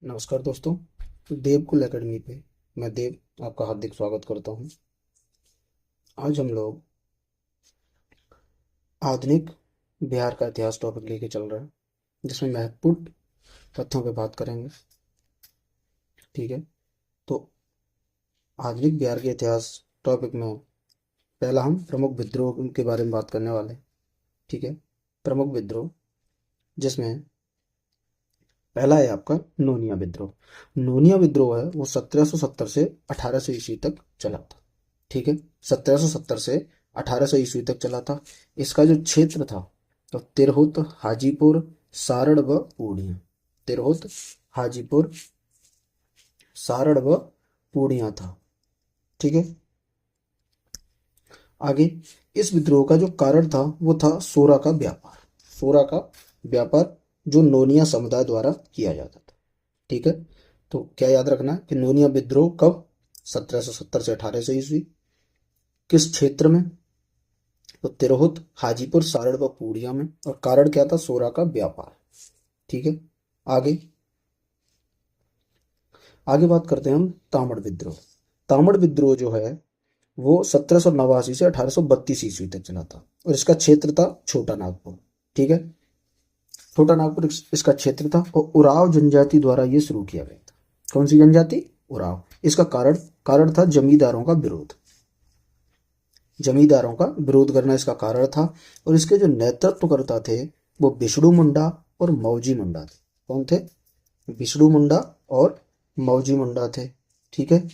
नमस्कार दोस्तों। देवकुल एकेडमी पे मैं देव आपका हार्दिक स्वागत करता हूँ। आज हम लोग आधुनिक बिहार का इतिहास टॉपिक लेके चल रहे हैं, जिसमें महत्वपूर्ण तथ्यों पे बात करेंगे। ठीक है, तो आधुनिक बिहार के इतिहास टॉपिक में पहला हम प्रमुख विद्रोह के बारे में बात करने वाले हैं। ठीक है, प्रमुख विद्रोह, जिसमें पहला है आपका नोनिया विद्रोह। नोनिया विद्रोह है वो 1770 से 1800 ईस्वी तक चला था। ठीक है, 1770 से 1800 ईस्वी तक चला था। इसका जो क्षेत्र था तो तिरहुत, हाजीपुर, सारण व पूर्णिया। तिरहुत, हाजीपुर, सारण व पूर्णिया था। ठीक है, आगे इस विद्रोह का जो कारण था वो था सोरा का व्यापार। सोरा का व्यापार जो नोनिया समुदाय द्वारा किया जाता था। ठीक है, तो क्या याद रखना है कि नोनिया विद्रोह कब? 1770 से 1800 ईस्वी। किस क्षेत्र में? तो तिरहुत, हाजीपुर, सारण व पूर्णिया में। और कारण क्या था? सोरा का व्यापार। ठीक है, आगे आगे बात करते हैं हम तामड़ विद्रोह। तामड़ विद्रोह जो है वो 1789 से 1832 ईस्वी तक चला था और इसका क्षेत्र था छोटा नागपुर। ठीक है, छोटा नागपुर इसका क्षेत्र था और उराव जनजाति द्वारा ये शुरू किया गया था। कौन सी जनजाति? उराव। इसका कारण कारण था जमींदारों का विरोध। जमींदारों का विरोध करना इसका कारण था। और इसके जो नेतृत्वकर्ता थे वो विष्णु मुंडा और मौजी मुंडा थे। कौन थे? विष्णु मुंडा और मौजी मुंडा थे। ठीक है,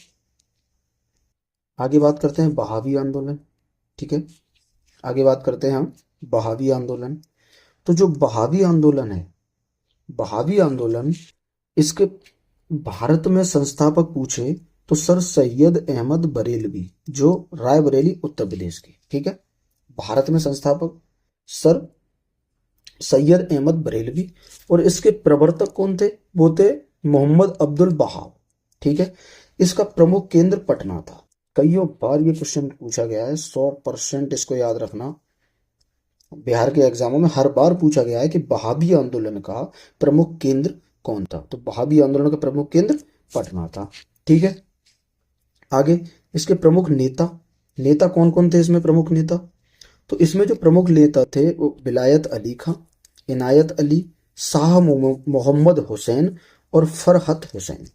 आगे बात करते हैं बहावी आंदोलन। ठीक है, आगे बात करते हैं हम बहावी आंदोलन। तो जो बहावी आंदोलन है, बहावी आंदोलन, इसके भारत में संस्थापक पूछे तो सर सैयद अहमद बरेलवी, जो रायबरेली उत्तर प्रदेश की। ठीक है, भारत में संस्थापक सर सैयद अहमद बरेलवी। और इसके प्रवर्तक कौन थे? वो थे मोहम्मद अब्दुल बहाव। ठीक है, इसका प्रमुख केंद्र पटना था। कईयों बार ये क्वेश्चन पूछा गया है, 100% इसको याद रखना। बिहार के एग्जामों में हर बार पूछा गया है कि बहावी आंदोलन का प्रमुख केंद्र कौन था। तो बहावी आंदोलन का प्रमुख केंद्र पटना था। ठीक है, आगे इसके प्रमुख नेता, नेता कौन कौन थे इसमें प्रमुख नेता? तो इसमें जो प्रमुख नेता थे वो विलायत अली खां, इनायत अली, शाह मोहम्मद हुसैन और फरहत हुसैन,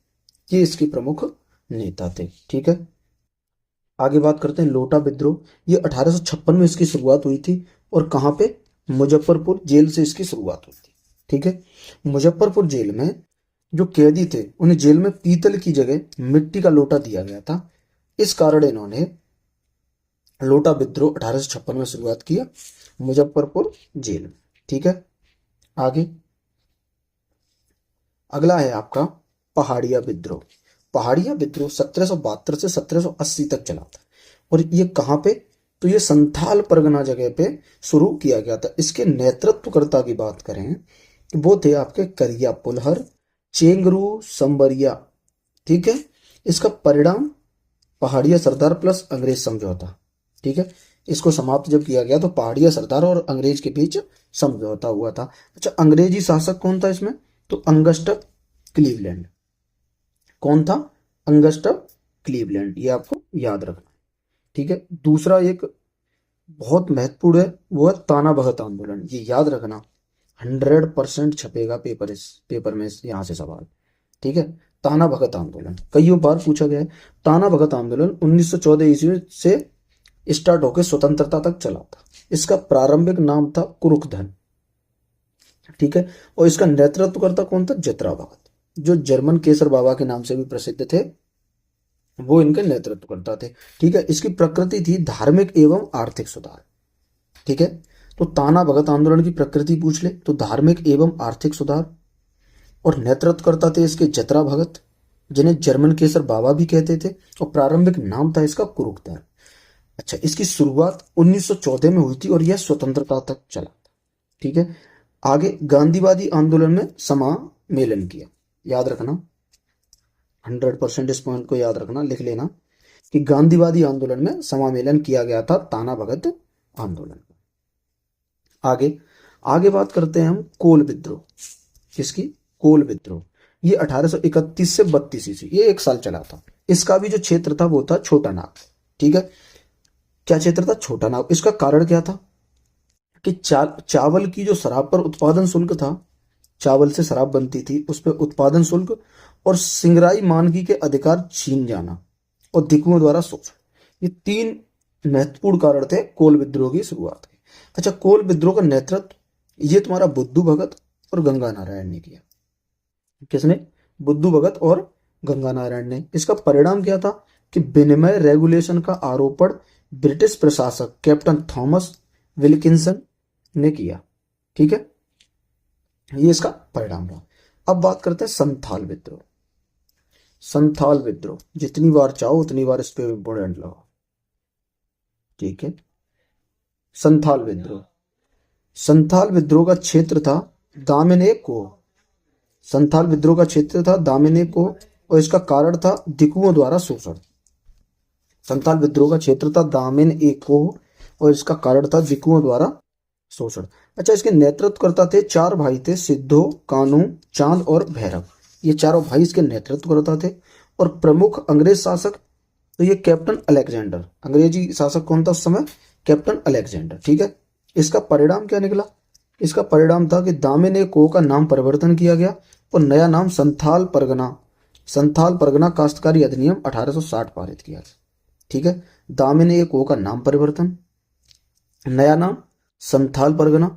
ये इसके प्रमुख नेता थे। ठीक है, आगे बात करते हैं लोटा विद्रोह। ये 1856 में इसकी शुरुआत हुई थी। और कहाँ पे? मुजफ्फरपुर जेल से इसकी शुरुआत हुई थी। ठीक है, मुजफ्फरपुर जेल में जो कैदी थे उन्हें जेल में पीतल की जगह मिट्टी का लोटा दिया गया था। इस कारण इन्होंने लोटा विद्रोह 1856 में शुरुआत किया, मुजफ्फरपुर जेल में। ठीक है, आगे अगला है आपका पहाड़िया विद्रोह। पहाड़िया विद्रोह 1772 से 1780 तक चला था। और ये कहाँ पे? तो ये संथाल परगना जगह पे शुरू किया गया था। इसके नेतृत्वकर्ता की बात करें वो थे आपके करिया पुलहर, चेंगरू संबरिया। ठीक है, इसका परिणाम पहाड़िया सरदार प्लस अंग्रेज समझौता। ठीक है, इसको समाप्त जब किया गया तो पहाड़िया सरदार और अंग्रेज के बीच समझौता हुआ था। अच्छा, अंग्रेजी शासक कौन था इसमें? तो अंगस्टर क्लीवलैंड। कौन था? अंगस्टर क्लीवलैंड, ये आपको याद रखना। ठीक है, दूसरा एक बहुत महत्वपूर्ण है वो है ताना भगत आंदोलन। ये याद रखना, 100% छपेगा पेपर में यहाँ से सवाल। ठीक है, ताना भगत आंदोलन कई बार पूछा गया है। ताना भगत आंदोलन 1914 ईस्वी से स्टार्ट होकर स्वतंत्रता तक चला था। इसका प्रारंभिक नाम था कुरुखधन। ठीक है, और इसका नेतृत्वकर्ता कौन था? जतरा भगत, जो जर्मन केसर बाबा के नाम से भी प्रसिद्ध थे, वो इनके नेतृत्वकर्ता थे। ठीक है, इसकी प्रकृति थी धार्मिक एवं आर्थिक सुधार। ठीक है, तो ताना भगत आंदोलन की प्रकृति पूछ ले तो धार्मिक एवं आर्थिक सुधार। और नेतृत्वकर्ता थे इसके जतरा भगत, जिन्हें जर्मन केसर बाबा भी कहते थे। और प्रारंभिक नाम था इसका कुरुखधर। अच्छा, इसकी शुरुआत 1914 में हुई थी और यह स्वतंत्रता तक चला था। ठीक है, आगे गांधीवादी आंदोलन में समामेलन किया। याद रखना, 100% इस पॉइंट को याद रखना, लिख लेना कि गांधीवादी आंदोलन में समामेलन किया गया था ताना भगत आंदोलन। आगे आगे बात करते हैं हम कोल विद्रोह। किसकी? कोल विद्रोह। ये 1831 से 32 ईस्वी, ये 1 साल चला था। इसका भी जो क्षेत्र था वो था छोटा नाग। ठीक है, क्या क्षेत्र था? छोटा नाग। इसका कारण क्या था कि चावल की जो शराब पर उत्पादन शुल्क था, चावल से शराब बनती थी, उस पर उत्पादन शुल्क और सिंगराई मानकी के अधिकार छीन जाना और दिकुओं द्वारा शोषण, ये 3 महत्वपूर्ण कारण थे कोल विद्रोह की शुरुआत के। अच्छा, कोल विद्रोह का नेतृत्व ये तुम्हारा बुद्धू भगत और गंगा नारायण ने किया। किसने? बुद्धू भगत और गंगा नारायण ने। इसका परिणाम क्या था कि विनिमय रेगुलेशन का आरोपण ब्रिटिश प्रशासक कैप्टन थॉमस विल्किंसन ने किया। ठीक है, ये इसका परिणाम रहा। अब बात करते हैं संथाल विद्रोह। संथाल विद्रोह, जितनी बार चाहो उतनी बार इस पे इंपोर्टेंट लगाओ। ठीक है, संथाल विद्रोह। संथाल विद्रोह का क्षेत्र था दामिने को। संथाल विद्रोह का क्षेत्र था दामिने को और इसका कारण था दिकुओं द्वारा शोषण। संथाल विद्रोह का क्षेत्र था दामिन ए को और इसका कारण था दिकुओं द्वारा शोषण। अच्छा, इसके नेतृत्वकर्ता थे 4 भाई थे, सिद्धो, कानू, चांद और भैरव। ये चारों भाई इसके नेतृत्वकर्ता थे। और प्रमुख अंग्रेज शासक तो ये कैप्टन अलेक्जेंडर। अंग्रेजी शासक कौन था उस समय? Captain Alexander. ठीक है, इसका परिणाम क्या निकला? इसका परिणाम था कि दामिने को का नाम परिवर्तन किया गया और नया नाम संथाल परगना काश्तकारी अधिनियम 1860 पारित किया गया। ठीक है, दामिने को का नाम परिवर्तन, नया नाम संथाल परगना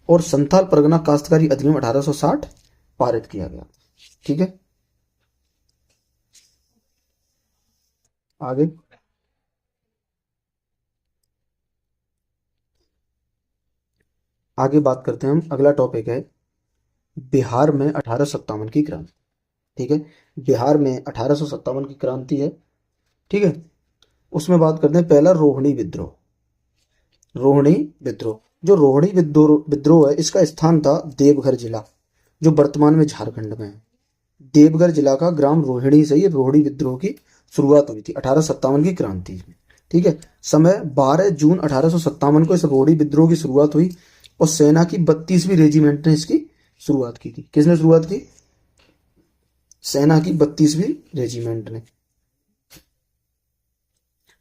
और संथाल परगना काश्तकारी अधिनियम 1860 पारित किया गया। ठीक है, आगे आगे बात करते हैं हम। अगला टॉपिक है बिहार में 1857 की क्रांति। ठीक है, बिहार में 1857 की क्रांति है। ठीक है, उसमें बात करते हैं पहला रोहिणी विद्रोह। रोहिणी विद्रोह, जो रोहिणी विद्रोह है, इसका स्थान था देवघर जिला, जो वर्तमान में झारखंड में है। देवघर जिला का ग्राम रोहिणी से ये रोहिणी विद्रोह की शुरुआत हुई थी 1857 की क्रांति में। ठीक है, समय 12 जून 1857 को इस रोहिणी विद्रोह की शुरुआत हुई और सेना की 32वीं रेजिमेंट ने इसकी शुरुआत की थी। किसने शुरुआत की? सेना की 32वीं रेजिमेंट ने।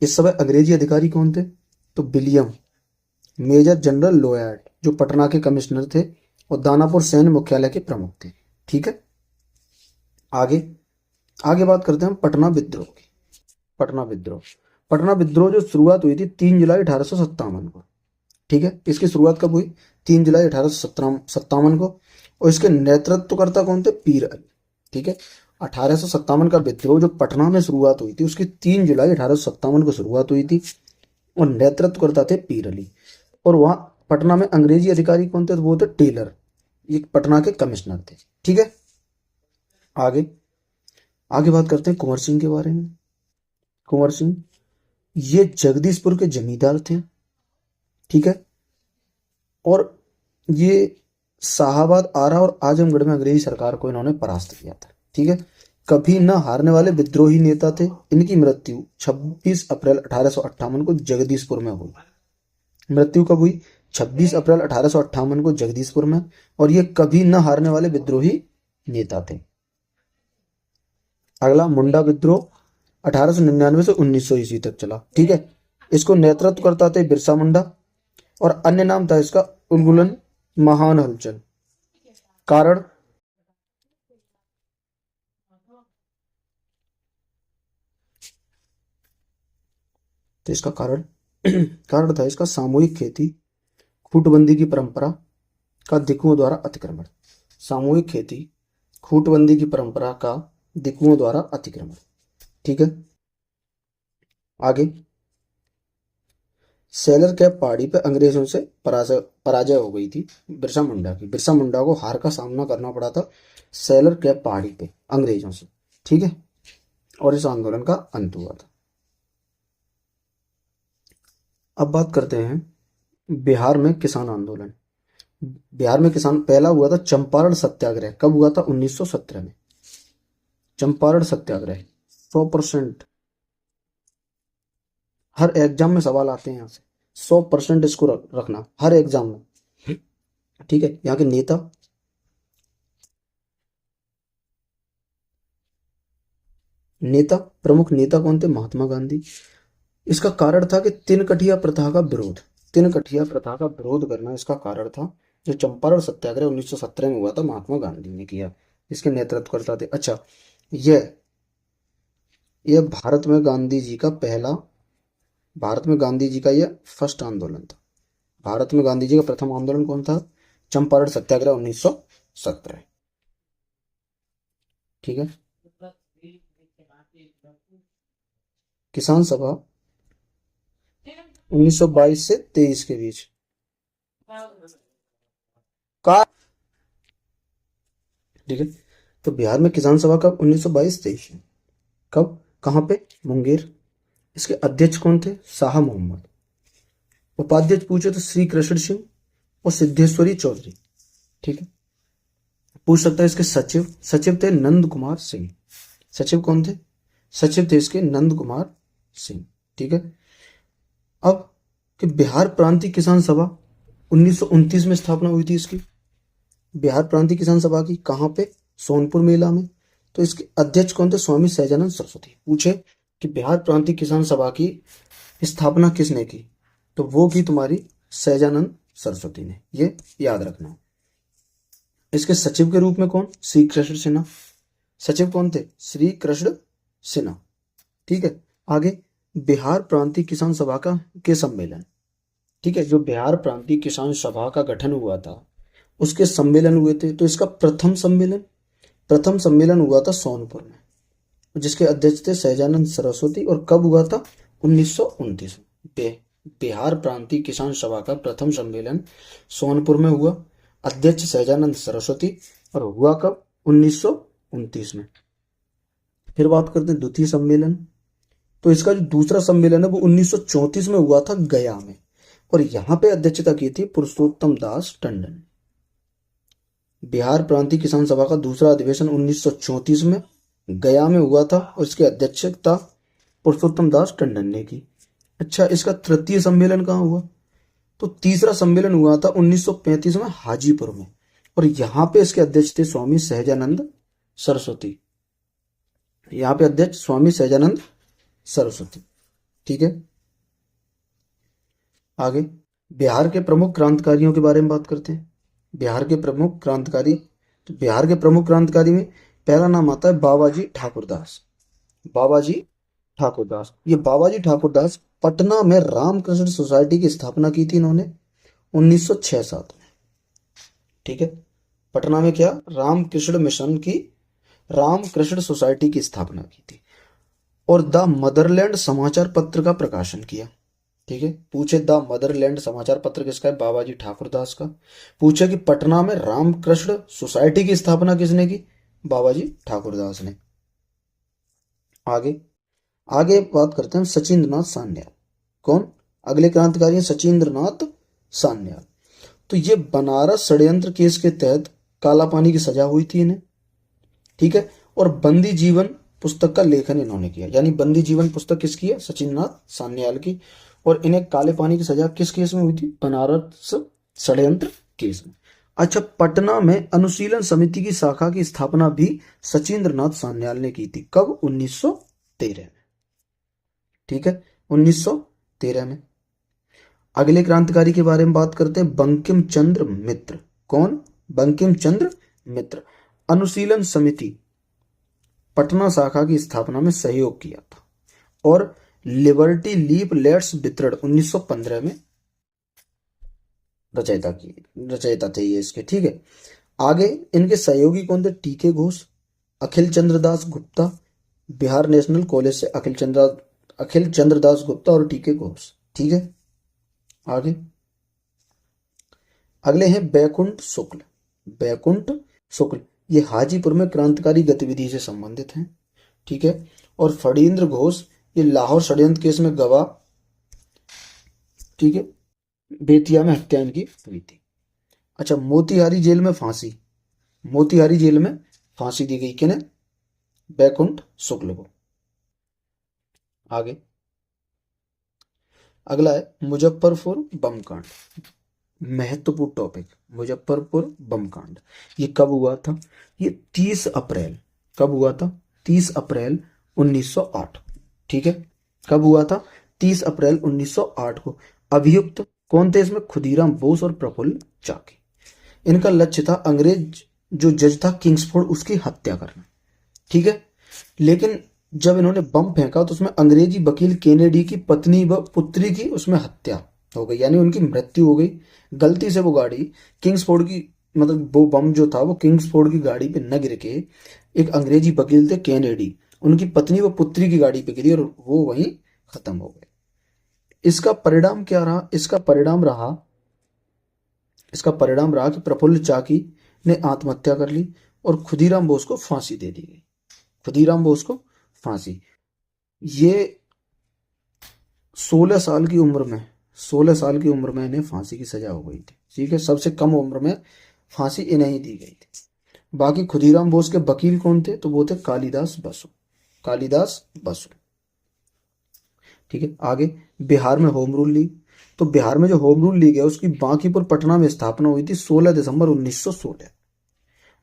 इस समय अंग्रेजी अधिकारी कौन थे? तो विलियम, मेजर जनरल लोयड, जो पटना के कमिश्नर थे और दानापुर सैन्य मुख्यालय के प्रमुख थे। ठीक है, आगे आगे बात करते हैं हम पटना विद्रोह की। पटना विद्रोह जो शुरुआत हुई थी 3 जुलाई 1857 को। ठीक है, इसकी शुरुआत कब हुई? 3 जुलाई 1857 को। और इसके नेतृत्वकर्ता कौन थे? पीर अली। ठीक है, 1857 का विद्रोह जो पटना में शुरुआत हुई थी उसकी 3 जुलाई 1857 को शुरुआत हुई थी और नेतृत्वकर्ता थे पीर अली। और वहां पटना में अंग्रेजी अधिकारी कौन थे? तो वो थे टेलर, ये पटना के कमिश्नर थे। ठीक है, आगे आगे बात करते हैं कुंवर सिंह के बारे में। कुंवर सिंह ये जगदीशपुर के जमींदार थे। ठीक है, और ये शाहाबाद, आरा और आजमगढ़ में अंग्रेजी सरकार को इन्होंने परास्त किया था। ठीक है, कभी न हारने वाले विद्रोही नेता थे। इनकी मृत्यु 26 अप्रैल 1858 को जगदीशपुर में हुई। मृत्यु कब हुई? 26 अप्रैल 1858 को जगदीशपुर में। और ये कभी न हारने वाले विद्रोही नेता थे। अगला मुंडा विद्रोह 1899 से 1900 ईस्वी तक चला। ठीक है, इसको नेतृत्व करता थे बिरसा मुंडा और अन्य नाम था इसका उन्मूलन महान हलचल। कारण तो इसका कारण कारण था इसका सामूहिक खेती, खूटबंदी की परंपरा का दिकुओं द्वारा अतिक्रमण। सामूहिक खेती, खूटबंदी की परंपरा का दिकुओं द्वारा अतिक्रमण। ठीक है, आगे सेलर कैप पहाड़ी पे अंग्रेजों से पराजय हो गई थी बिरसा मुंडा की। बिरसा मुंडा को हार का सामना करना पड़ा था सेलर कैप पहाड़ी पे अंग्रेजों से। ठीक है, और इस आंदोलन का अंत हुआ था। अब बात करते हैं बिहार में किसान आंदोलन। बिहार में किसान पहला हुआ था चंपारण सत्याग्रह। कब हुआ था? 1917 में। चंपारण सत्याग्रह 100%, हर एग्जाम में सवाल आते हैं यहाँ से। 100% इसको रखना हर एग्जाम में। ठीक है, यहाँ के नेता नेता, प्रमुख नेता कौन थे? महात्मा गांधी। इसका कारण था कि तिनकठिया प्रथा का विरोध, तिनकठिया प्रथा का विरोध करना इसका कारण था। जो चंपारण सत्याग्रह 1917 में हुआ था, महात्मा गांधी ने किया, इसके नेतृत्व करता थे। अच्छा, यह यह भारत में गांधी जी का यह फर्स्ट आंदोलन था। भारत में गांधी जी का प्रथम आंदोलन कौन था? चंपारण सत्याग्रह 1917। ठीक है। किसान सभा 1922 से 23 के बीच का। ठीक है। तो बिहार में किसान सभा कब? 1922-23। कब? कहाँ पे? मुंगेर। इसके अध्यक्ष कौन थे? शाह मोहम्मद। उपाध्यक्ष पूछे तो श्री कृष्ण सिंह और सिद्धेश्वरी चौधरी। ठीक है। पूछ सकता है इसके सचिव, सचिव थे नंद कुमार सिंह। सचिव कौन थे? सचिव थे इसके नंद कुमार सिंह। ठीक है। अब कि बिहार प्रांतीय किसान सभा 1929 में स्थापना हुई थी इसकी। बिहार प्रांतीय किसान सभा की कहाँ पे? सोनपुर मेला में। तो इसके अध्यक्ष कौन थे? स्वामी सहजानंद सरस्वती। पूछे कि बिहार प्रांतीय किसान सभा की स्थापना किसने की? तो वो की तुम्हारी सहजानंद सरस्वती ने, ये याद रखना। इसके सचिव के रूप में कौन? श्री कृष्ण सिन्हा। सचिव कौन थे? श्री कृष्ण सिन्हा। ठीक है। आगे बिहार प्रांतीय किसान सभा का के सम्मेलन। ठीक है। जो बिहार प्रांतीय किसान सभा का गठन हुआ था उसके सम्मेलन हुए थे। तो इसका प्रथम सम्मेलन हुआ था सोनपुर में, जिसके अध्यक्ष थे सहजानंद सरस्वती। और कब हुआ था? 1929 में। बिहार प्रांतीय किसान सभा का प्रथम सम्मेलन सोनपुर में हुआ, अध्यक्ष सहजानंद सरस्वती। और हुआ कब? 1929 में। फिर बात करते हैं द्वितीय सम्मेलन। तो इसका जो दूसरा सम्मेलन है वो 1934 में हुआ था गया में, और यहां पे अध्यक्षता की थी पुरुषोत्तम दास टंडन। बिहार प्रांतीय किसान सभा का दूसरा अधिवेशन 1934 में गया में हुआ था, और इसकी अध्यक्षता पुरुषोत्तम दास टंडन ने की। अच्छा, इसका तृतीय सम्मेलन कहाँ हुआ? तो तीसरा सम्मेलन हुआ था 1935 में हाजीपुर में, और यहाँ पे इसके अध्यक्ष थे स्वामी सहजानंद सरस्वती। यहाँ पे अध्यक्ष स्वामी सहजानंद सरस्वती। ठीक है। आगे बिहार के प्रमुख क्रांतिकारियों के बारे में बात करते हैं। बिहार के प्रमुख क्रांतिकारी, तो बिहार के प्रमुख क्रांतिकारी में पहला नाम आता है बाबाजी ठाकुरदास। बाबाजी ठाकुरदास, ये बाबाजी ठाकुरदास पटना में रामकृष्ण सोसाइटी की स्थापना की थी इन्होंने 1906-07 में। ठीक है। पटना में क्या? रामकृष्ण मिशन की रामकृष्ण सोसाइटी की स्थापना की थी, और द मदरलैंड समाचार पत्र का प्रकाशन किया। ठीक है। पूछे द मदरलैंड समाचार पत्र किसका है? बाबाजी ठाकुरदास का। पूछे कि पटना में रामकृष्ण सोसाइटी की स्थापना किसने की? बाबाजी ठाकुरदास ने। आगे आगे बात करते हैं सचिंद्रनाथ सान्याल। कौन? अगले क्रांतिकारी हैं सचिंद्रनाथ सान्याल। तो ये बनारस षड्यंत्र केस के तहत काला पानी की सजा हुई थी इन्हें। ठीक है। और बंदी जीवन पुस्तक का लेखन इन्होंने किया, यानी बंदी जीवन पुस्तक किसकी है? सचिंद्रनाथ सान्याल की। और इन्हें काले पानी की सजा किस केस में हुई थी? बनारस षड्यंत्र केस में। अच्छा, पटना में अनुशीलन समिति की शाखा की स्थापना भी सचिंद्रनाथ सान्याल ने की थी। कब? 1913 में। ठीक है, 1913 में। अगले क्रांतिकारी के बारे में बात करते हैं, बंकिम चंद्र मित्र। कौन? बंकिम चंद्र मित्र। अनुशीलन समिति पटना शाखा की स्थापना में सहयोग किया था, और लिबर्टी लीफ लेट्स वितरण 1915 में रचयिता थे ये इसके। ठीक है। आगे इनके सहयोगी कौन थे? टीके घोष, अखिल चंद्र दास गुप्ता। बिहार नेशनल कॉलेज से अखिल चंद्र दास गुप्ता और टीके घोष। ठीक है। आगे अगले हैं बैकुंठ शुक्ल। बैकुंठ शुक्ल ये हाजीपुर में क्रांतिकारी गतिविधि से संबंधित हैं। ठीक है। और फणींद्र घोष ये लाहौर षड्यंत्र केस में गवाह। ठीक है। बेतिया में हत्या इनकी हुई थी। अच्छा, मोतिहारी जेल में फांसी, मोतिहारी जेल में फांसी दी गई किन्हें? बैकुंठ शुक्ल को। आगे अगला है मुजफ्फरपुर बम कांड। महत्वपूर्ण टॉपिक, मुजफ्फरपुर बम कांड। ये कब हुआ था? ये 30 अप्रैल, कब हुआ था? 30 अप्रैल 1908। ठीक है, कब हुआ था? 30 अप्रैल 1908 को। अभियुक्त कौन थे इसमें? खुदीराम बोस और प्रफुल्ल चाकी। इनका लक्ष्य था अंग्रेज जो जज था किंग्सफोर्ड उसकी हत्या करना। ठीक है, लेकिन जब इन्होंने बम फेंका तो उसमें अंग्रेजी वकील केनेडी की पत्नी व पुत्री की उसमें हत्या हो गई, यानी उनकी मृत्यु हो गई। गलती से वो गाड़ी किंग्सफोर्ड की, मतलब वो बम जो था वो किंग्सफोर्ड की गाड़ी पे न गिर के एक अंग्रेजी वकील थे केनेडी, उनकी पत्नी व पुत्री की गाड़ी पे गिरी और वो वहीं खत्म हो गए। इसका परिणाम क्या रहा? इसका परिणाम रहा कि प्रफुल्ल चाकी ने आत्महत्या कर ली और खुदीराम बोस को फांसी दे दी गई। खुदीराम बोस को फांसी, ये 16 साल की उम्र में 16 साल की उम्र में इन्हें फांसी की सजा हो गई थी। ठीक है, सबसे कम उम्र में फांसी इन्हें ही दी गई थी। बाकी खुदीराम बोस के वकील कौन थे? तो वो थे कालिदास बसु। कालिदास बसु। ठीक है, आगे बिहार में होम रूल लीग। तो बिहार में जो होम रूल लीग है उसकी बांकीपुर पटना में स्थापना हुई थी 16 दिसंबर 1916।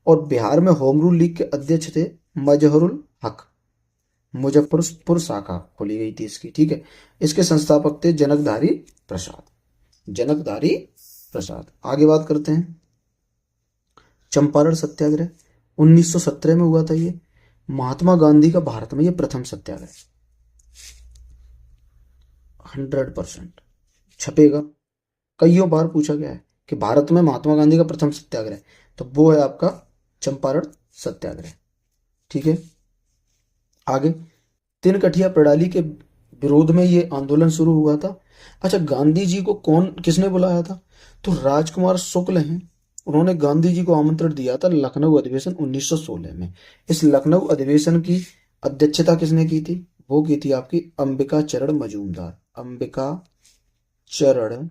और बिहार में होम रूल लीग के अध्यक्ष थे मजहरुल हक। मुजफ्फरपुर शाखा खोली गई थी इसकी। ठीक है, इसके संस्थापक थे जनकधारी प्रसाद। जनकधारी प्रसाद। आगे बात करते हैं चंपारण सत्याग्रह 1917 में हुआ था। ये महात्मा गांधी का भारत में ये प्रथम सत्याग्रह 100% छपेगा। कईयों बार पूछा गया है कि भारत में महात्मा गांधी का प्रथम सत्याग्रह, तो वो है आपका चंपारण सत्याग्रह। ठीक है, आगे तिनकठिया प्रणाली के विरोध में ये आंदोलन शुरू हुआ था। अच्छा, गांधी जी को किसने बुलाया था? तो राजकुमार शुक्ल हैं, उन्होंने गांधी जी को आमंत्रण दिया था लखनऊ अधिवेशन 1916 में। इस लखनऊ अधिवेशन की अध्यक्षता किसने की थी? वो की थी आपकी अंबिका चरण मजूमदार। अंबिका चरण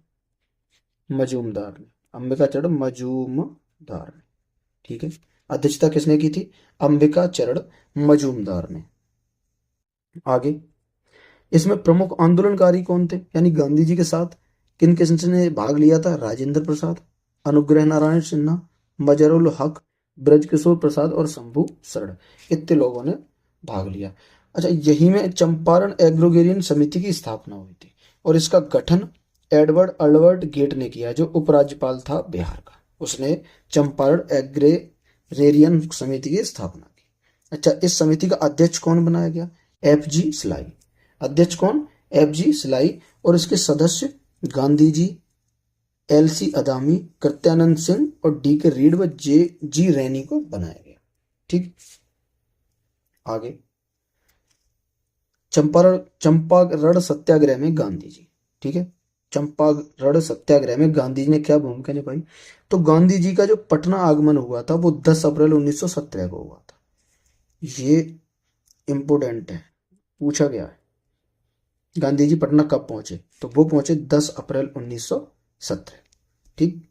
मजूमदार ने। अंबिका चरण मजूमदार ने। ठीक है, अध्यक्षता किसने की थी? अंबिका चरण मजूमदार ने। आगे इसमें प्रमुख आंदोलनकारी कौन थे, यानी गांधी जी के साथ किन किन ने भाग लिया था? राजेंद्र प्रसाद, अनुग्रह नारायण सिन्हा, मजरुल हक, ब्रजकिशोर प्रसाद और शंभू शरण, इतने लोगों ने भाग लिया। अच्छा, यही में चंपारण एग्रोगेरियन समिति की स्थापना हुई थी और इसका गठन एडवर्ड अल्बर्ट गेट ने किया जो उपराज्यपाल था बिहार का। उसने चंपारण एग्रोगेरियन समिति की स्थापना की। अच्छा, इस समिति का अध्यक्ष कौन बनाया गया? एफ.जी. सिलाई। अध्यक्ष कौन? एफ.जी. सिलाई। और इसके सदस्य गांधी जी, एल.सी. अदामी, कृत्यानंद सिंह और डी.के. रीड व जे.जी. रैनी को बनाया गया। ठीक, आगे चंपारण सत्याग्रह में गांधी जी। ठीक है, चंपारण सत्याग्रह में गांधी जी ने क्या भूमिका निभाई? तो गांधी जी का जो पटना आगमन हुआ था वो 10 अप्रैल 1917 को हुआ था। ये इंपोर्टेंट है, पूछा गया है। गांधी जी पटना कब पहुंचे? तो वो पहुंचे 10 अप्रैल 1917। ठीक,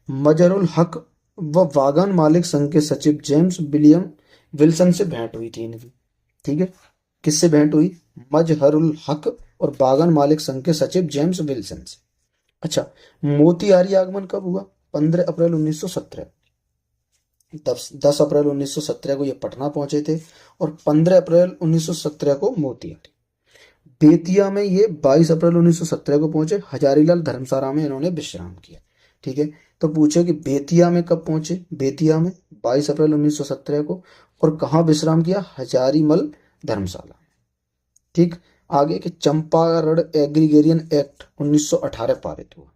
मजरुल हक व वागन मालिक संघ के सचिव जेम्स विलियम विल्सन से भेंट हुई थी इनकी। ठीक है, किससे भेंट हुई? मजहरुल हक और बागान मालिक संघ के सचिव जेम्स विल्सन से। अच्छा, मोतिहारी आगमन कब हुआ? 15 अप्रैल 1917। 10 अप्रैल 1917 को ये पटना पहुंचे थे और 15 अप्रैल 1917 को मोतिहारी। बेतिया में ये 22 अप्रैल 1917 को पहुंचे। हजारीलाल धर्मशाला में इन्होंने विश्राम किया। ठीक है, तो पूछे कि बेतिया में कब पहुंचे? बेतिया में 22 अप्रैल 1917 को। और कहाँ विश्राम किया? हजारीमल धर्मशाला। ठीक, आगे के चंपारण एग्रीगेरियन एक्ट 1918 पारित हुआ।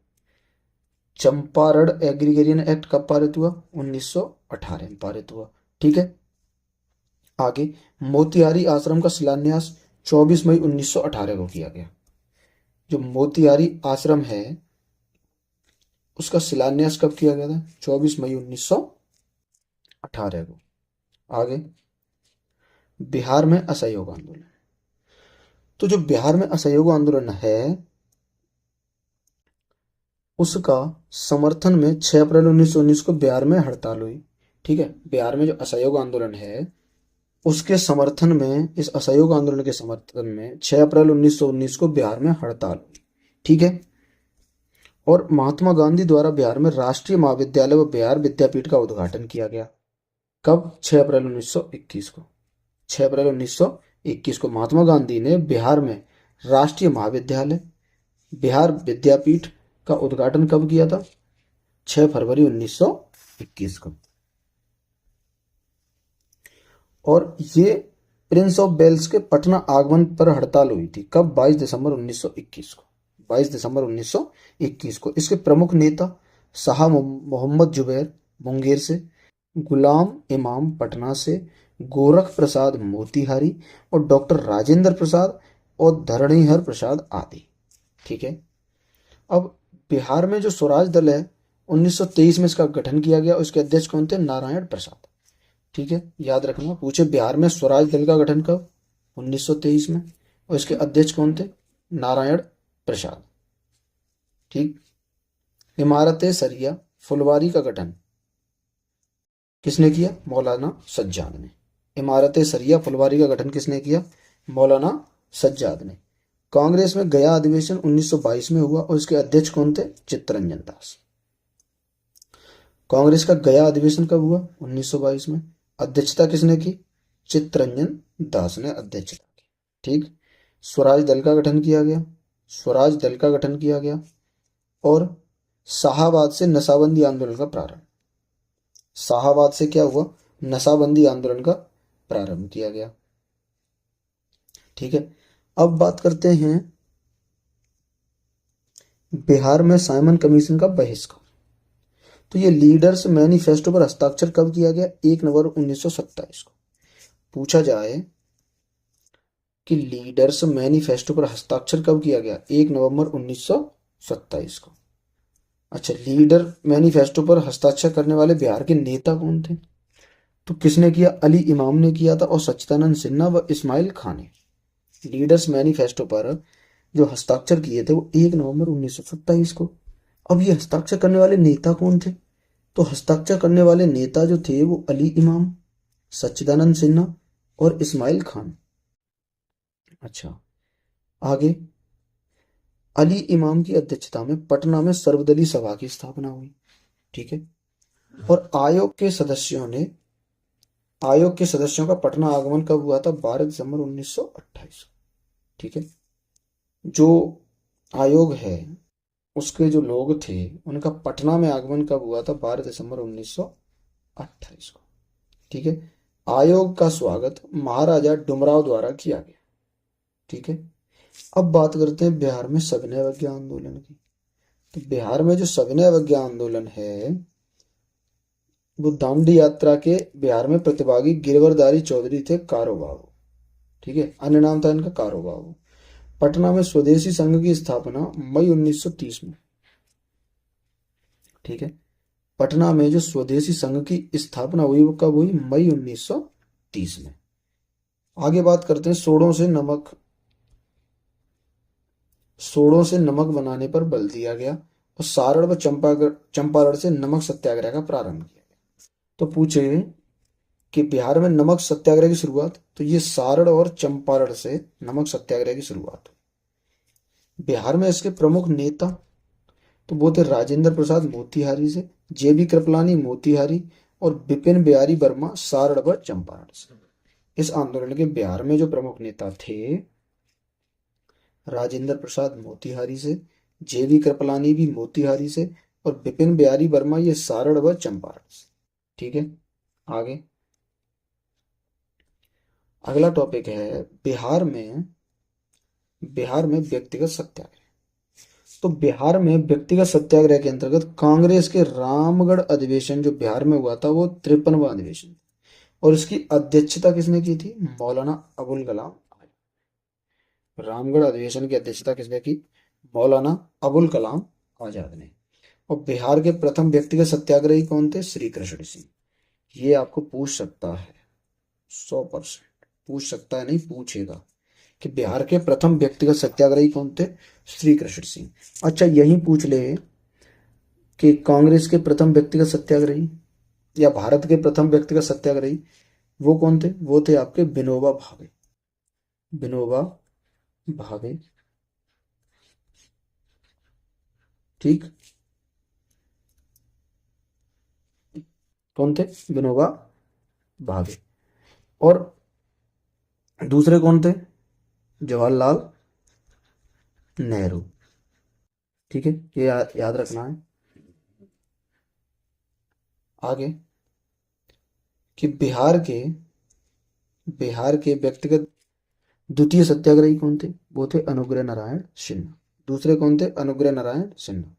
चंपारण एग्रीगेरियन एक्ट कब पारित हुआ? 1918 में पारित हुआ। ठीक है, आगे मोतिहारी आश्रम का शिलान्यास 24 मई 1918 को किया गया। जो मोतिहारी आश्रम है उसका शिलान्यास कब किया गया था? 24 मई 1918 को। आगे बिहार में असहयोग आंदोलन। तो जो बिहार में असहयोग आंदोलन है उसका समर्थन में 6 अप्रैल 1919 को बिहार में हड़ताल हुई। ठीक है, बिहार में जो असहयोग आंदोलन है उसके समर्थन में, इस असहयोग आंदोलन के समर्थन में 6 अप्रैल 1919 को बिहार में हड़ताल हुई। ठीक है, और महात्मा गांधी द्वारा बिहार में राष्ट्रीय महाविद्यालय व बिहार विद्यापीठ का उद्घाटन किया गया। कब? 6 अप्रैल 1921 को। 6 अप्रैल 21 को महात्मा गांधी ने बिहार में राष्ट्रीय महाविद्यालय, बिहार विद्यापीठ का उद्घाटन कब किया था? 6 फरवरी 1921 को। और ये प्रिंस ऑफ वेल्स के पटना आगमन पर हड़ताल हुई थी कब? 22 दिसंबर 1921 को। 22 दिसंबर 1921 को। इसके प्रमुख नेता शाह मोहम्मद जुबैर मुंगेर से, गुलाम इमाम पटना से, गोरख प्रसाद मोतिहारी और डॉक्टर राजेंद्र प्रसाद और धरणीधर प्रसाद आदि। ठीक है। अब बिहार में जो स्वराज दल है 1923 में इसका गठन किया गया और इसके अध्यक्ष कौन थे? नारायण प्रसाद। ठीक है, याद रखना। पूछे बिहार में स्वराज दल का गठन कब? 1923 में। और इसके अध्यक्ष कौन थे? नारायण प्रसाद। ठीक। इमारत सरिया फुलवारी का गठन किसने किया? मौलाना सज्जाद ने। इमारत सरिया फुलवारी का गठन किसने किया? मौलाना सज्जाद ने। कांग्रेस में गया अधिवेशन 1922 में हुआ और इसके अध्यक्ष कौन थे? चित्तरंजन दास। कांग्रेस का गया अधिवेशन कब हुआ? 1922 में। अध्यक्षता किसने की? चित्तरंजन दास ने अध्यक्षता की। ठीक। स्वराज दल का गठन किया गया, स्वराज दल का गठन किया गया। और शाहाबाद से नशाबंदी आंदोलन का प्रारंभ। शाहाबाद से क्या हुआ? नशाबंदी आंदोलन का प्रारंभ किया गया। ठीक है। अब बात करते हैं बिहार में साइमन कमीशन का बहिष्कार। तो ये लीडर्स मैनिफेस्टो पर हस्ताक्षर कब किया गया? 1 नवंबर 1927 को। पूछा जाए कि लीडर्स मैनिफेस्टो पर हस्ताक्षर कब किया गया? 1 नवंबर 1927 को। अच्छा, लीडर मैनिफेस्टो पर हस्ताक्षर करने वाले बिहार के नेता कौन थे? तो किसने किया? अली इमाम ने किया था और सच्चिदानंद सिन्हा व इस्माइल खान ने। लीडर्स मैनिफेस्टो पर जो हस्ताक्षर किए थे वो 1 नवंबर 1927 को। अब ये हस्ताक्षर करने वाले नेता कौन थे? तो हस्ताक्षर करने वाले नेता जो थे वो अली इमाम, सच्चिदानंद सिन्हा और इस्माइल खान। अच्छा, आगे अली इमाम की अध्यक्षता में पटना में सर्वदलीय सभा की स्थापना हुई। ठीक है। और आयोग के सदस्यों का पटना आगमन कब हुआ था? 12 दिसंबर 1928। ठीक है। जो आयोग है उसके जो लोग थे उनका पटना में आगमन कब हुआ था? 12 दिसंबर 1928 को। ठीक है। आयोग का स्वागत महाराजा डुमराव द्वारा किया गया। ठीक है। अब बात करते हैं बिहार में सविनय अवज्ञा आंदोलन की। तो बिहार में जो सविनय अवज्ञा आंदोलन है वो दांडी यात्रा के बिहार में प्रतिभागी गिरवरदारी चौधरी थे कारो बाबू। ठीक है, अन्य नाम था इनका कारो बाबू। पटना में स्वदेशी संघ की स्थापना मई 1930 में। ठीक है। पटना में जो स्वदेशी संघ की स्थापना हुई वो कब हुई? मई 1930 में। आगे बात करते हैं सोड़ों से नमक बनाने पर बल दिया गया और सारण व चंपारण से नमक सत्याग्रह का प्रारंभ किया गया। तो पूछे कि बिहार में नमक सत्याग्रह की शुरुआत, तो ये सारण और चंपारण से नमक सत्याग्रह की शुरुआत हुई। बिहार में इसके प्रमुख नेता तो वो थे राजेंद्र प्रसाद मोतिहारी से, जेबी कृपलानी मोतिहारी और बिपिन बिहारी वर्मा सारण व चंपारण से। इस आंदोलन के बिहार में जो प्रमुख नेता थे राजेंद्र प्रसाद मोतिहारी से, जेबी कृपलानी भी मोतिहारी से और बिपिन बिहारी वर्मा ये सारण व चंपारण से। ठीक है। आगे अगला टॉपिक है बिहार में व्यक्तिगत सत्याग्रह। तो बिहार में व्यक्तिगत सत्याग्रह के अंतर्गत कांग्रेस के रामगढ़ अधिवेशन जो बिहार में हुआ था वो 53वां अधिवेशन और इसकी अध्यक्षता किसने की थी? मौलाना अबुल कलाम। रामगढ़ अधिवेशन की अध्यक्षता किसने की? मौलाना अबुल कलाम आजाद ने। और बिहार के प्रथम व्यक्तिगत सत्याग्रही कौन थे? श्री कृष्ण सिंह। ये आपको पूछ सकता है, 100% पूछ सकता है, नहीं पूछेगा कि बिहार के प्रथम व्यक्तिगत सत्याग्रही कौन थे? श्री कृष्ण सिंह। अच्छा, यही पूछ ले कि कांग्रेस के प्रथम व्यक्तिगत सत्याग्रही या भारत के प्रथम व्यक्तिगत सत्याग्रही वो कौन थे? वो थे आपके विनोबा भावे। विनोबा भावे। ठीक, कौन थे? विनोबा भावे। और दूसरे कौन थे? जवाहरलाल नेहरू। ठीक है, ये याद रखना है। आगे कि बिहार के व्यक्तिगत द्वितीय सत्याग्रही कौन थे? वो थे अनुग्रह नारायण सिन्हा। दूसरे कौन थे? अनुग्रह नारायण सिन्हा।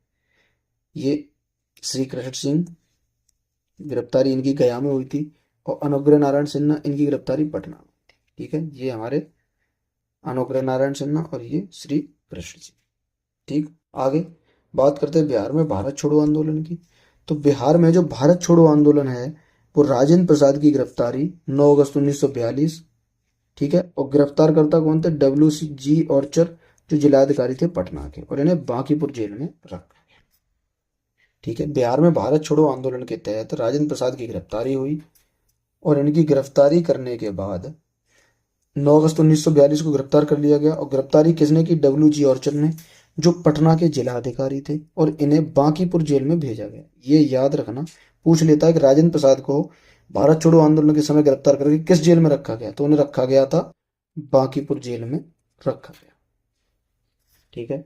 ये श्री कृष्ण सिंह, गिरफ्तारी इनकी गया में हुई थी, और अनुग्रह नारायण सिन्हा इनकी गिरफ्तारी पटना में हुई थी। ठीक है, ये हमारे अनुग्रह नारायण सिन्हा और ये श्री कृष्ण सिंह। ठीक, आगे बात करते हैं बिहार में भारत छोड़ो आंदोलन की। तो बिहार में जो भारत छोड़ो आंदोलन है, वो राजेंद्र प्रसाद की गिरफ्तारी 9 अगस्त 1942। ठीक है, और गिरफ्तार करता कौन थे? WCG ऑर्चर, जो जिलाधिकारी थे पटना के, और इन्हें बांकीपुर जेल में रखा। ठीक है, बिहार में भारत छोड़ो आंदोलन के तहत राजेंद्र प्रसाद की गिरफ्तारी हुई, और इनकी गिरफ्तारी करने के बाद 9 अगस्त 1942 को गिरफ्तार कर लिया गया। और गिरफ्तारी किसने की? WG ऑर्चर ने, जो पटना के जिलाधिकारी थे, और इन्हें बांकीपुर जेल में भेजा गया। ये याद रखना, पूछ लेता है कि राजेंद्र प्रसाद को भारत छोड़ो आंदोलन के समय गिरफ्तार करके किस जेल में रखा गया, तो उन्हें रखा गया था बांकीपुर जेल में रखा गया। ठीक है,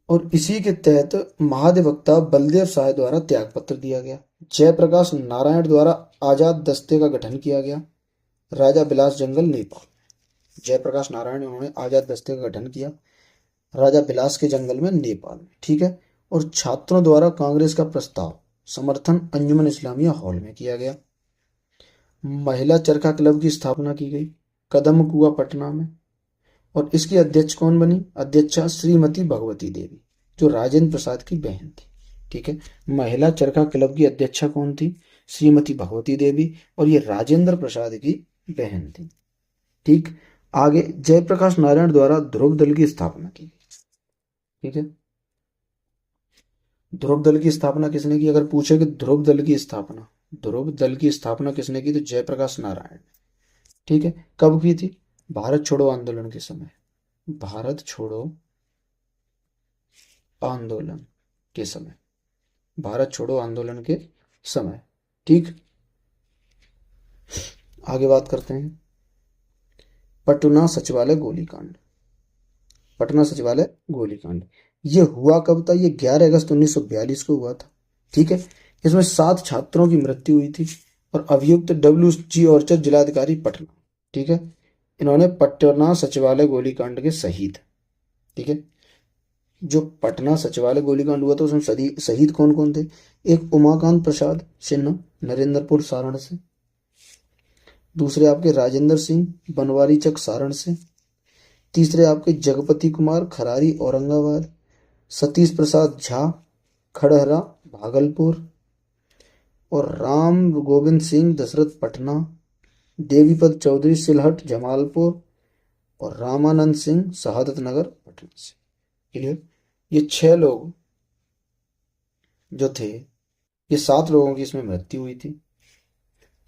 और इसी के तहत महाधिवक्ता बलदेव सहाय द्वारा त्याग पत्र दिया गया। जयप्रकाश नारायण द्वारा आजाद दस्ते का गठन किया गया। राजा बिलास जंगल, नेपाल। जयप्रकाश नारायण, उन्होंने आजाद दस्ते का गठन किया राजा बिलास के जंगल में, नेपाल में। ठीक है, और छात्रों द्वारा कांग्रेस का प्रस्ताव समर्थन अंजुमन इस्लामिया हॉल में किया गया। महिला चरखा क्लब की स्थापना की गई कदम कुआ, पटना में। और इसकी अध्यक्ष कौन बनी? अध्यक्षा श्रीमती भगवती देवी, जो राजेंद्र प्रसाद की बहन थी। ठीक है, महिला चरखा क्लब की अध्यक्षा कौन थी? श्रीमती भगवती देवी, और ये राजेंद्र प्रसाद की बहन थी। ठीक, आगे जयप्रकाश नारायण द्वारा ध्रुव दल की स्थापना की गई। ठीक है, ध्रुव दल की स्थापना किसने की? अगर पूछे कि ध्रुव दल की स्थापना किसने की, तो जयप्रकाश नारायण। ठीक है, कब की थी? भारत छोड़ो आंदोलन के समय। भारत छोड़ो आंदोलन के समय, भारत छोड़ो आंदोलन के समय। ठीक, आगे बात करते हैं पटना सचिवालय गोलीकांड। पटना सचिवालय गोलीकांड ये हुआ कब था? ये 11 अगस्त 1942 को हुआ था। ठीक है, इसमें 7 छात्रों की मृत्यु हुई थी, और अभियुक्त WG ऑर्चर, जिलाधिकारी पटना। ठीक है, इन्होंने पटना सचिवालय गोलीकांड के शहीद। ठीक है, जो पटना सचिवालय गोलीकांड हुआ था उसमें शहीद कौन कौन थे? एक उमाकांत प्रसाद सिन्हा, नरेंद्रपुर सारण से। दूसरे आपके राजेंद्र सिंह, बनवारी चक, सारण से। तीसरे आपके जगपति कुमार, खरारी, औरंगाबाद। सतीश प्रसाद झा, खड़हरा, भागलपुर। और राम गोविंद सिंह दशरथ, पटना। देवीपद चौधरी, सिलहट, जमालपुर। और रामानंद सिंह, शहादत नगर, पटना से। क्लियर? ये 6 लोग जो थे, ये 7 लोगों की इसमें मृत्यु हुई थी।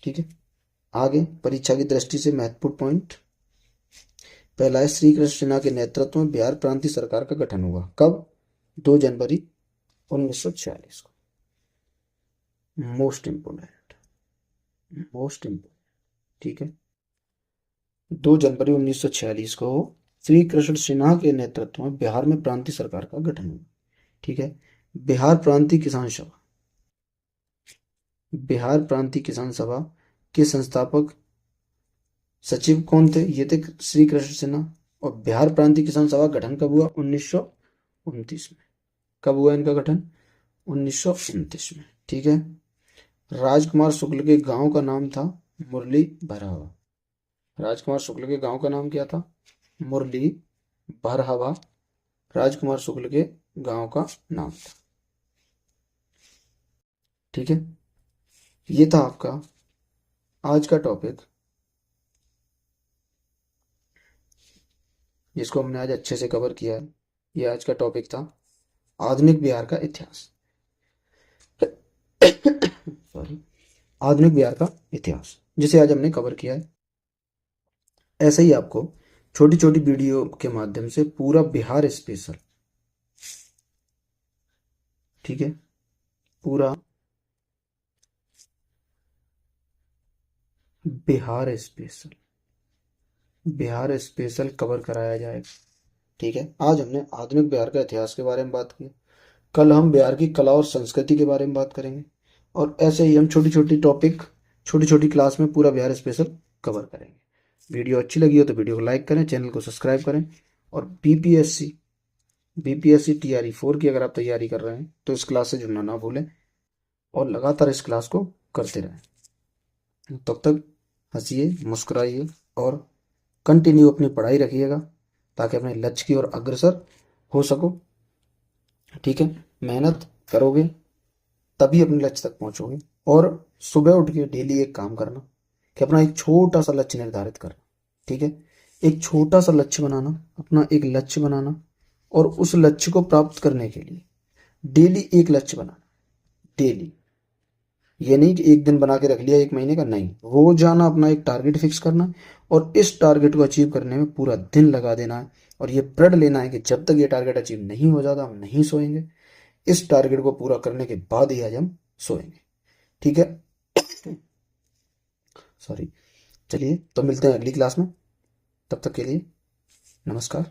ठीक है, आगे परीक्षा की दृष्टि से महत्वपूर्ण पॉइंट। पहला है श्री कृष्ण सिन्हा के नेतृत्व में बिहार प्रांतीय सरकार का गठन हुआ। कब? 2 जनवरी 1946 को। Most important, most important. ठीक है, 2 जनवरी 1946 को श्री कृष्ण सिन्हा के नेतृत्व में बिहार में प्रांतीय सरकार का गठन हुआ। ठीक है, बिहार प्रांतीय किसान सभा, बिहार प्रांतीय किसान सभा के संस्थापक सचिव कौन थे? ये थे श्री कृष्ण सिन्हा। और बिहार प्रांतीय किसान सभा गठन कब हुआ? 1929 में। कब हुआ इनका गठन? 1929 में। ठीक है, राजकुमार शुक्ल के गांव का नाम था मुरली भरावा। राजकुमार शुक्ल के गांव का नाम क्या था? मुरली भरावा, राजकुमार शुक्ल के गांव का नाम था। ठीक है, ये था आपका आज का टॉपिक, जिसको हमने आज अच्छे से कवर किया है। ये आज का टॉपिक था आधुनिक बिहार का इतिहास। सॉरी, आधुनिक बिहार का इतिहास, जिसे आज हमने कवर किया है। ऐसे ही आपको छोटी छोटी वीडियो के माध्यम से पूरा बिहार स्पेशल, ठीक है, पूरा Bihar special Bihar special cover कराया जाएगा। ठीक है, आज हमने आधुनिक बिहार का इतिहास के बारे में बात की। कल हम बिहार की कला और संस्कृति के बारे में बात करेंगे। और ऐसे ही हम छोटी छोटी टॉपिक छोटी छोटी क्लास में पूरा बिहार स्पेशल कवर करेंगे। वीडियो अच्छी लगी हो तो वीडियो को लाइक करें, चैनल को सब्सक्राइब करें। और बीपीएससी TRE 4 की अगर आप तैयारी कर रहे हैं तो इस क्लास से जुड़ना ना भूलें और लगातार इस क्लास को करते रहें। तब तक हंसिए, मुस्कुराइए और कंटिन्यू अपनी पढ़ाई रखिएगा ताकि अपने लक्ष्य की ओर अग्रसर हो सको। ठीक है, मेहनत करोगे तभी अपने लक्ष्य तक पहुंचोगे। और सुबह उठ के डेली एक काम करना कि अपना एक छोटा सा लक्ष्य निर्धारित करना। ठीक है, एक छोटा सा लक्ष्य बनाना, अपना एक लक्ष्य बनाना और उस लक्ष्य को प्राप्त करने के लिए डेली एक लक्ष्य बनाना। डेली, ये नहीं कि एक दिन बना के रख लिया 1 महीने का, नहीं, रोजाना अपना एक टारगेट फिक्स करना और इस टारगेट को अचीव करने में पूरा दिन लगा देना है। और ये प्रण लेना है कि जब तक ये टारगेट अचीव नहीं हो जाता हम नहीं सोएंगे। इस टारगेट को पूरा करने के बाद ही आज हम सोएंगे। ठीक है, सॉरी। चलिए तो मिलते हैं अगली क्लास में, तब तक के लिए नमस्कार।